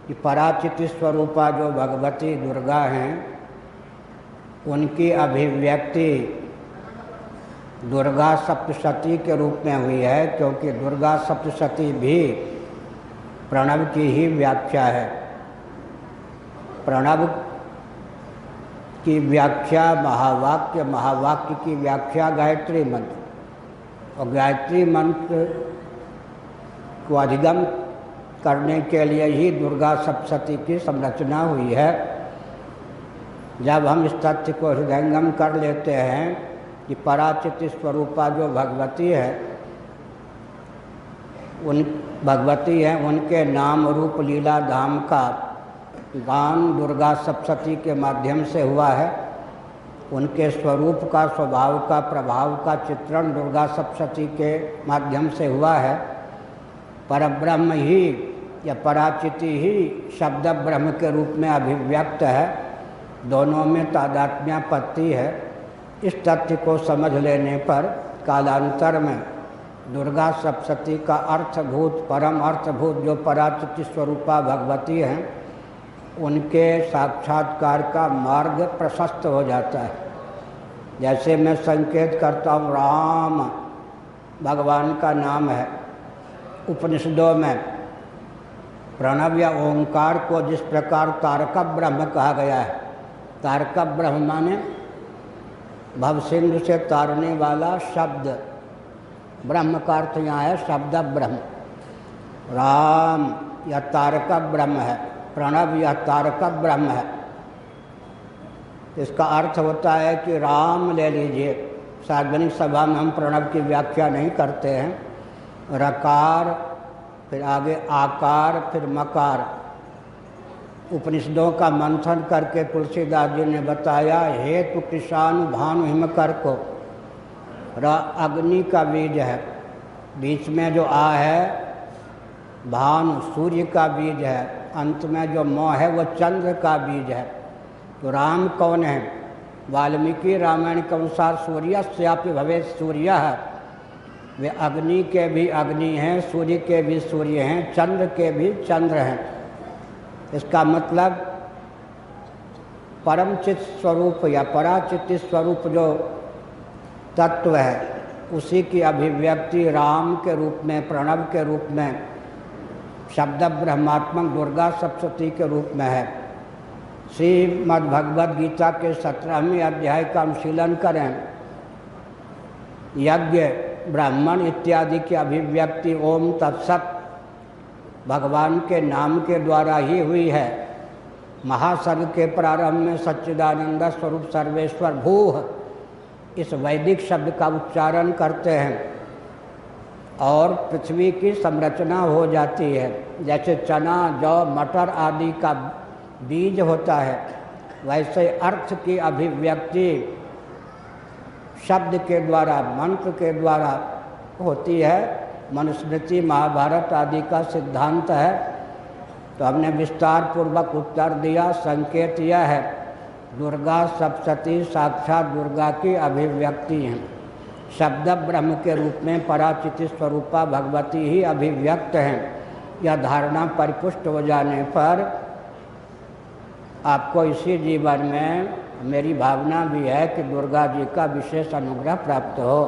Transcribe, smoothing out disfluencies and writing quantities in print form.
कि पराचिति स्वरूपा जो भगवती दुर्गा हैं उनकी अभिव्यक्ति दुर्गा सप्तशती के रूप में हुई है, क्योंकि दुर्गा सप्तशती भी प्रणव की ही व्याख्या है। प्रणव की व्याख्या महावाक्य, महावाक्य की व्याख्या गायत्री मंत्र, और गायत्री मंत्र को अधिगम करने के लिए ही दुर्गा सप्तशती की संरचना हुई है। जब हम इस तथ्य को हृदयंगम कर लेते हैं कि पराचिति स्वरूपा जो भगवती है उनके नाम रूप लीला धाम का गान दुर्गा सप्तशती के माध्यम से हुआ है। उनके स्वरूप का, स्वभाव का, प्रभाव का चित्रण दुर्गा सप्तशती के माध्यम से हुआ है। परब्रह्म ही या पराचिति ही शब्द ब्रह्म के रूप में अभिव्यक्त है, दोनों में तादात्म्यापत्ति है। इस तथ्य को समझ लेने पर कालांतर में दुर्गा सप्तशती का अर्थभूत, परम अर्थभूत जो पराचिति स्वरूपा भगवती हैं उनके साक्षात्कार का मार्ग प्रशस्त हो जाता है। जैसे मैं संकेत करता हूँ राम भगवान का नाम है, उपनिषदों में प्रणव या ओंकार को जिस प्रकार तारक ब्रह्म कहा गया है, तारक ब्रह्म माने भवसिंधु से तारने वाला शब्द, ब्रह्म का अर्थ यहाँ है शब्द ब्रह्म। राम या तारक ब्रह्म है, प्रणव या तारक ब्रह्म है। इसका अर्थ होता है कि राम ले लीजिए, सार्वजनिक सभा में हम प्रणव की व्याख्या नहीं करते हैं। रकार, फिर आगे आकार, फिर मकार। उपनिषदों का मंथन करके तुलसीदास जी ने बताया हेतु कृषाणु भानु हिमकर को र अग्नि का बीज है, बीच में जो आ है भानु सूर्य का बीज है, अंत में जो म है वो चंद्र का बीज है। तो राम कौन है? वाल्मीकि रामायण के अनुसार सूर्यस्यापि भवेत् सूर्यः, वे अग्नि के भी अग्नि हैं, सूर्य के भी सूर्य हैं, चंद्र के भी चंद्र हैं। इसका मतलब परमचित स्वरूप या पराचित स्वरूप जो तत्व है उसी की अभिव्यक्ति राम के रूप में, प्रणव के रूप में, शब्द ब्रह्मात्मक दुर्गा सप्तशती के रूप में है। श्रीमद् भगवद गीता के 17वें अध्याय का अनुशीलन करें। यज्ञ, ब्राह्मण इत्यादि की अभिव्यक्ति ओम तत्सत भगवान के नाम के द्वारा ही हुई है। महासर्ग के प्रारंभ में सच्चिदानंद स्वरूप सर्वेश्वर भूः इस वैदिक शब्द का उच्चारण करते हैं और पृथ्वी की संरचना हो जाती है। जैसे चना, जौ, मटर आदि का बीज होता है, वैसे अर्थ की अभिव्यक्ति शब्द के द्वारा, मंत्र के द्वारा होती है। मनुस्मृति, महाभारत आदि का सिद्धांत है। तो हमने विस्तार पूर्वक उत्तर दिया। संकेत यह है दुर्गा सप्तशती साक्षात दुर्गा की अभिव्यक्ति हैं। शब्द ब्रह्म के रूप में पराचिति स्वरूपा भगवती ही अभिव्यक्त हैं। यह धारणा परिपुष्ट हो जाने पर आपको इसी जीवन में मेरी भावना भी है कि दुर्गा जी का विशेष अनुग्रह प्राप्त हो।